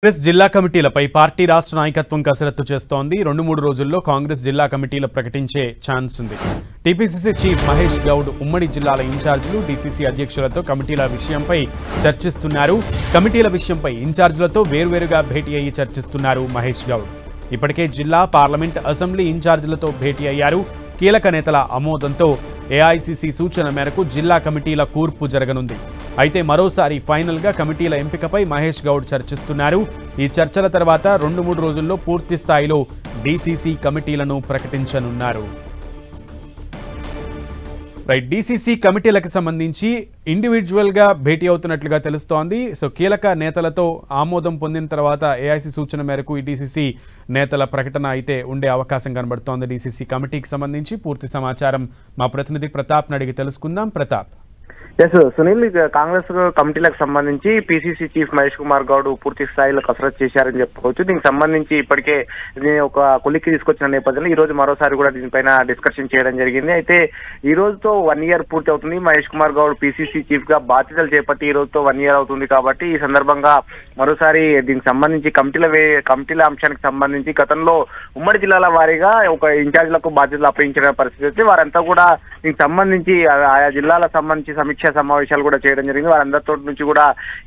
కాంగ్రెస్ జిల్లా కమిటీలపై పార్టీ రాష్ట్ర నాయకత్వం కసరత్తు చేస్తోంది. 2-3 రోజుల్లో కాంగ్రెస్ జిల్లా కమిటీల ప్రకటించే ఛాన్స్ ఉంది. టీపీసీసీ చీఫ్ మహేష్ గౌడ్ ఉమ్మడి జిల్లాల ఇన్ఛార్జీలు, డీసీసీ అధ్యక్షులతో కమిటీల విషయంపై చర్చిస్తున్నారు. కమిటీల విషయంపై ఇన్ఛార్జీలతో వేర్వేరుగా భేటీ అయ్యి చర్చిస్తున్నారు మహేష్ గౌడ్. ఇప్పటికే జిల్లా, పార్లమెంట్, అసెంబ్లీ ఇన్ఛార్జీలతో భేటీ అయ్యారు. కీలక నేతల ఆమోదంతో ఏఐసీసీ సూచన మేరకు జిల్లా కమిటీల కూర్పు జరగనుంది. అయితే మరోసారి ఫైనల్గా కమిటీల ఎంపికపై మహేష్ గౌడ్ చర్చిస్తున్నారు. ఈ చర్చల తర్వాత 2-3 రోజుల్లో పూర్తి స్థాయిలో డీసీసీ కమిటీలను ప్రకటించనున్నారు. డీసీసీ కమిటీలకు సంబంధించి ఇండివిజువల్గా భేటీ అవుతున్నట్లుగా తెలుస్తోంది. సో కీలక నేతలతో ఆమోదం పొందిన తర్వాత ఏఐసీ సూచన మేరకు ఈ డీసీసీ నేతల ప్రకటన అయితే ఉండే అవకాశం కనబడుతోంది. డీసీసీ కమిటీకి సంబంధించి పూర్తి సమాచారం మా ప్రతినిధి ప్రతాప్ని అడిగి తెలుసుకుందాం. ప్రతాప్. ఎస్ సునీల్, కాంగ్రెస్ కమిటీలకు సంబంధించి పీసీసీ చీఫ్ మహేష్ కుమార్ గౌడ్ పూర్తి స్థాయిలో కసరత్తు చేశారని చెప్పుకోవచ్చు. దీనికి సంబంధించి ఇప్పటికే ఒక కొలిక్కి తీసుకొచ్చిన నేపథ్యంలో ఈ రోజు మరోసారి కూడా దీనిపైన డిస్కషన్ చేయడం జరిగింది. అయితే ఈ రోజుతో 1 year పూర్తి అవుతుంది. మహేష్ కుమార్ గౌడ్ పీసీసీ చీఫ్ గా బాధ్యతలు చేపట్టి ఈ రోజుతో 1 year అవుతుంది. కాబట్టి ఈ సందర్భంగా మరోసారి దీనికి సంబంధించి కమిటీల అంశానికి సంబంధించి గతంలో ఉమ్మడి జిల్లాల వారీగా ఒక ఇన్ఛార్జీలకు బాధ్యతలు అప్పగించిన పరిస్థితి. వారంతా కూడా దీనికి సంబంధించి ఆయా జిల్లాలకు సంబంధించి సమీక్ష సమావేశాలు కూడా చేయడం జరిగింది. వారందరితో నుంచి కూడా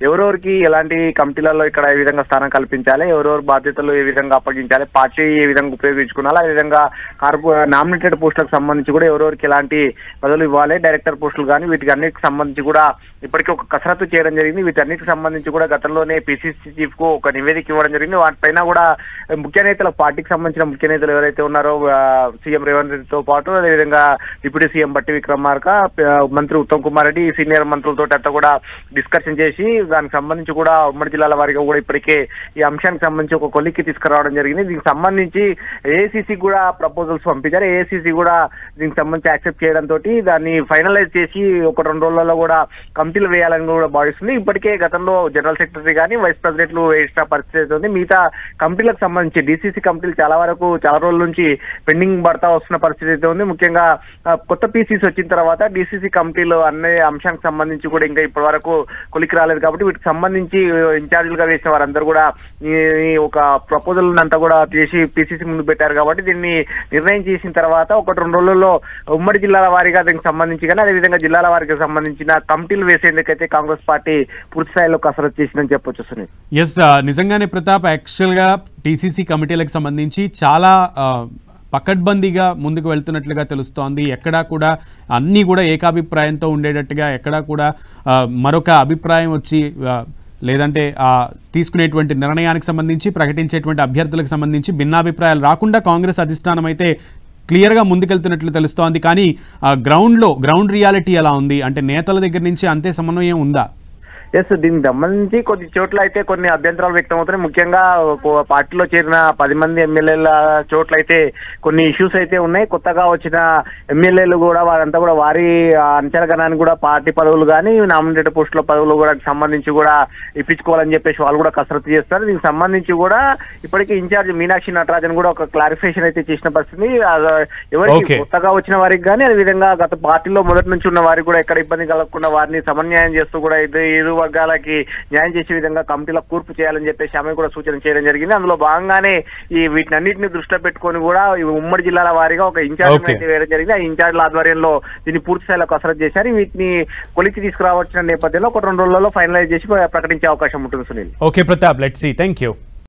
ఎవరెవరికి ఎలాంటి కమిటీలలో ఇక్కడ ఏ విధంగా స్థానం కల్పించాలి, ఎవరెవరు బాధ్యతలు ఏ విధంగా అప్పగించాలి, పార్టీ ఏ విధంగా ఉపయోగించుకోవాలి, ఆ విధంగా నామినేటెడ్ పోస్టులకు సంబంధించి కూడా ఎవరెవరికి ఎలాంటి పదవులు ఇవ్వాలి, డైరెక్టర్ పోస్టులు కానీ వీటికి అన్నిటికి సంబంధించి కూడా ఇప్పటికీ ఒక కసరత్తు చేయడం జరిగింది. వీటన్నిటికి సంబంధించి కూడా గతంలోనే పీసీసీ చీఫ్ కు ఒక నివేదిక ఇవ్వడం జరిగింది. వాటిపైన కూడా ముఖ్య నేతలు, పార్టీకి సంబంధించిన ముఖ్య నేతలు ఎవరైతే ఉన్నారో సీఎం రేవంత్ రెడ్డితో పాటు అదేవిధంగా డిప్యూటీ సీఎం బట్టి విక్రమార్క, మంత్రి ఉత్తమ్ కుమార్ రెడ్డి, సీనియర్ మంత్రులతో అంతా కూడా డిస్కషన్ చేసి దానికి సంబంధించి కూడా ఉమ్మడి జిల్లాల వారిగా కూడా ఇప్పటికే ఈ అంశానికి సంబంధించి ఒక కొలిక్కి తీసుకురావడం జరిగింది. దీనికి సంబంధించి ఏఐసీసీ కూడా ప్రపోజల్స్ పంపించారు. ఏఐసీసీ కూడా దీనికి సంబంధించి యాక్సెప్ట్ చేయడంతో దాన్ని ఫైనలైజ్ చేసి 1-2 రోజులలో కూడా కమిటీలు వేయాలని కూడా భావిస్తుంది. ఇప్పటికే గతంలో జనరల్ సెక్రటరీ కానీ వైస్ ప్రెసిడెంట్లు వేసిన పరిస్థితి ఉంది. మిగతా కమిటీలకు సంబంధించి డీసీసీ కమిటీలు చాలా రోజుల నుంచి పెండింగ్ పడతా వస్తున్న పరిస్థితి అయితే ఉంది. ముఖ్యంగా కొత్త పీసీసీ వచ్చిన తర్వాత డీసీసీ కమిటీలు అనే అంశానికి సంబంధించి కూడా ఇంకా ఇప్పటి వరకు కొలికి రాలేదు. కాబట్టి వీటికి సంబంధించి ఇన్ఛార్జీలుగా వేసిన వారందరూ కూడా ఈ ఒక ప్రపోజల్ అంతా కూడా చేసి పీసీసీ ముందు పెట్టారు. కాబట్టి దీన్ని నిర్ణయం చేసిన తర్వాత 1-2 రోజుల్లో ఉమ్మడి జిల్లాల వారీగా దీనికి సంబంధించి కానీ అదేవిధంగా జిల్లాల వారికి సంబంధించిన కమిటీలు వేసేందుకైతే కాంగ్రెస్ పార్టీ పూర్తి స్థాయిలో కసరత్తు చేసిందని చెప్పొచ్చు సునీల్. ఎస్, నిజంగానే ప్రతాప్, యాక్చువల్గా టీసీసీ కమిటీలకు సంబంధించి చాలా పకడ్బందీగా ముందుకు వెళ్తున్నట్లుగా తెలుస్తోంది. ఎక్కడా కూడా అన్నీ కూడా ఏకాభిప్రాయంతో ఉండేటట్టుగా, ఎక్కడా కూడా మరొక అభిప్రాయం వచ్చి లేదంటే తీసుకునేటువంటి నిర్ణయానికి సంబంధించి, ప్రకటించేటువంటి అభ్యర్థులకు సంబంధించి భిన్నాభిప్రాయాలు రాకుండా కాంగ్రెస్ అధిష్టానం అయితే క్లియర్గా ముందుకెళ్తున్నట్లు తెలుస్తోంది. కానీ గ్రౌండ్ రియాలిటీ ఎలా ఉంది అంటే నేతల దగ్గర నుంచి అంతే సమన్వయం ఉందా? ఎస్, దీనికి సంబంధించి కొద్ది చోట్ల అయితే కొన్ని అభ్యంతరాలు వ్యక్తం అవుతున్నాయి. ముఖ్యంగా పార్టీలో చేరిన 10 మంది ఎమ్మెల్యేల చోట్ల అయితే కొన్ని ఇష్యూస్ అయితే ఉన్నాయి. కొత్తగా వచ్చిన ఎమ్మెల్యేలు కూడా వారంతా కూడా వారి అంచనాగణానికి కూడా పార్టీ పదవులు కానీ నామినేటెడ్ పోస్టుల పదవులు కూడా సంబంధించి కూడా ఇప్పించుకోవాలని చెప్పేసి వాళ్ళు కూడా కసరత్తు చేస్తారు. దీనికి సంబంధించి కూడా ఇప్పటికీ ఇన్ఛార్జ్ మీనాక్షి నటరాజన్ కూడా ఒక క్లారిఫికేషన్ అయితే చేసిన పరిస్థితి. ఎవరికి కొత్తగా వచ్చిన వారికి కానీ అదేవిధంగా గత పార్టీలో మొదటి నుంచి ఉన్న వారికి కూడా ఎక్కడ ఇబ్బంది కలగకుండా వారిని సమన్వయం చేస్తూ కూడా ఇరు వర్గాలకి న్యాయం చేసే విధంగా కమిటీల కూర్పు చేయాలని చెప్పేసి ఆమె కూడా సూచన చేయడం జరిగింది. అందులో భాగంగానే ఈ వీటినన్నింటినీ దృష్టిలో పెట్టుకొని కూడా ఉమ్మడి జిల్లాల వారీగా ఒక ఇన్ఛార్జ్ అయితే వేయడం జరిగింది. ఆ ఇన్ఛార్జ్ల ఆధ్వర్యంలో దీన్ని పూర్తి స్థాయిలో కసరత్తు చేశారు. వీటిని కొలికి తీసుకురావచ్చిన నేపథ్యంలో 1-2 రోజులలో ఫైనలైజ్ చేసి ప్రకటించే అవకాశం ఉంటుంది Sunil. Okay Pratap, let's see. Thank you.